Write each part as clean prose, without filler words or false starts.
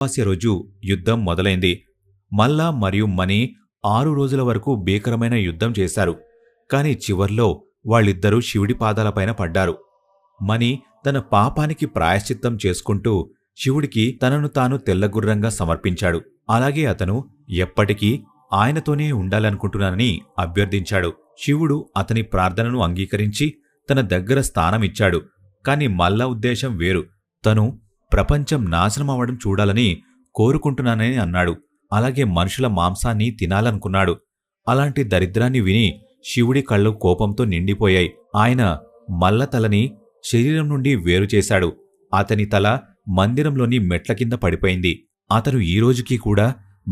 అమావాస్య రోజు యుద్ధం మొదలైంది. మల్లా మరియు మణి 6 రోజుల వరకు భీకరమైన యుద్ధం చేశారు. కాని చివర్లో వాళ్ళిద్దరూ శివుడి పాదాలపైన పడ్డారు. మణి తన పాపానికి ప్రాయశ్చిత్తం చేసుకుంటూ శివుడికి తనను తాను తెల్లగుర్రంగా సమర్పించాడు. అలాగే అతను ఎప్పటికీ ఆయనతోనే ఉండాలనుకుంటున్నానని అభ్యర్థించాడు. శివుడు అతని ప్రార్థనను అంగీకరించి తన దగ్గర స్థానమిచ్చాడు. కాని మల్ల ఉద్దేశం వేరు. తను ప్రపంచం నాశనమవడం చూడాలని కోరుకుంటున్నానని అన్నాడు. అలాగే మనుషుల మాంసాన్ని తినాలనుకున్నాడు. అలాంటి దరిద్రాన్ని విని శివుడి కళ్ళు కోపంతో నిండిపోయాయి. ఆయన మల్ల తలని శరీరం నుండి వేరుచేశాడు. అతని తల మందిరంలోని మెట్ల కింద పడిపోయింది. అతను ఈ రోజుకీ కూడా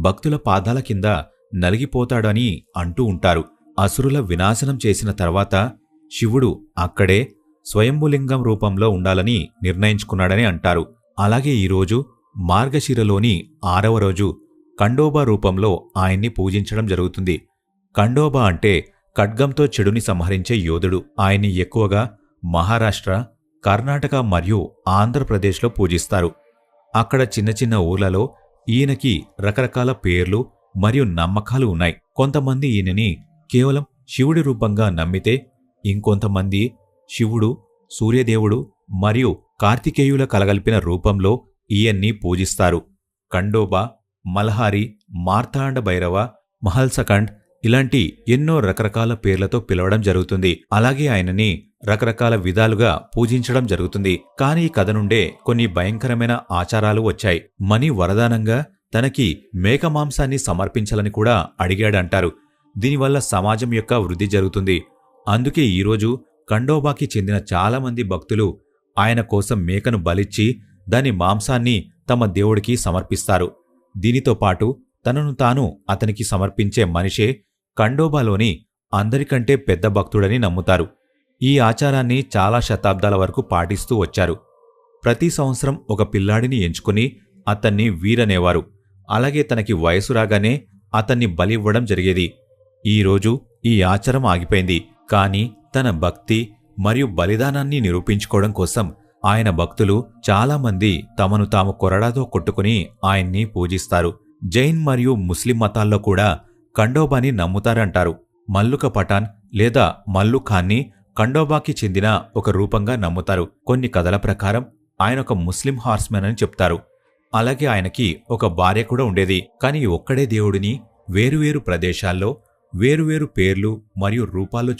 భక్తుల పాదాల కింద నలిగిపోతాడని అంటూ ఉంటారు. అసురుల వినాశనం చేసిన తర్వాత శివుడు అక్కడే స్వయంభులింగం రూపంలో ఉండాలని నిర్ణయించుకున్నాడని అంటారు. అలాగే ఈరోజు మార్గశిరలోని 6వ రోజు ఖండోబా రూపంలో ఆయన్ని పూజించడం జరుగుతుంది. ఖండోబా అంటే ఖడ్గంతో చెడుని సంహరించే యోధుడు. ఆయన్ని ఎక్కువగా మహారాష్ట్ర, కర్ణాటక మరియు ఆంధ్రప్రదేశ్లో పూజిస్తారు. అక్కడ చిన్న చిన్న ఊర్లలో ఈయనకి రకరకాల పేర్లు మరియు నమ్మకాలు ఉన్నాయి. కొంతమంది ఈయనని కేవలం శివుడి రూపంగా నమ్మితే, ఇంకొంతమంది శివుడు, సూర్యదేవుడు మరియు కార్తికేయుల కలగలిపిన రూపంలో ఈయన్ని పూజిస్తారు. ఖండోబా, మల్హారి, మార్తాండ భైరవ, మహల్సఖండ్ ఇలాంటి ఎన్నో రకరకాల పేర్లతో పిలవడం జరుగుతుంది. అలాగే ఆయనని రకరకాల విధాలుగా పూజించడం జరుగుతుంది. కానీ ఈ కథ నుండే కొన్ని భయంకరమైన ఆచారాలు వచ్చాయి. మణి వరదానంగా తనకి మేకమాంసాన్ని సమర్పించాలని కూడా అడిగాడంటారు. దీనివల్ల సమాజం యొక్క వృద్ధి జరుగుతుంది. అందుకే ఈరోజు ఖండోబాకి చెందిన చాలామంది భక్తులు ఆయన కోసం మేకను బలిచ్చి దాని మాంసాన్ని తమ దేవుడికి సమర్పిస్తారు. దీనితో పాటు తనను తాను అతనికి సమర్పించే మనిషే ఖండోబాలోని అందరికంటే పెద్ద భక్తుడని నమ్ముతారు. ఈ ఆచారాన్ని చాలా శతాబ్దాల వరకు పాటిస్తూ వచ్చారు. ప్రతి సంవత్సరం ఒక పిల్లాడిని ఎంచుకుని అతన్ని వీరనేవారు. అలాగే తనకి వయసు రాగానే అతన్ని బలివ్వడం జరిగేది. ఈరోజు ఈ ఆచారం ఆగిపోయింది. కానీ తన భక్తి మరియు బలిదానాన్ని నిరూపించుకోవడం కోసం ఆయన భక్తులు చాలామంది తమను తాము కొరడాతో కొట్టుకుని ఆయన్ని పూజిస్తారు. జైన్ మరియు ముస్లిం మతాల్లో కూడా ఖండోబాని నమ్ముతారంటారు. మల్లుక పఠాన్ లేదా మల్లు ఖాన్ని ఖండోబాకి చెందిన ఒక రూపంగా నమ్ముతారు. కొన్ని కథల ప్రకారం ఆయన ఒక ముస్లిం హార్స్మెన్ అని చెప్తారు. అలాగే ఆయనకి ఒక భార్య కూడా ఉండేది. కానీ ఒక్కడే దేవుడిని వేరువేరు ప్రదేశాల్లో వేరువేరు పేర్లు మరియు రూపాల్లో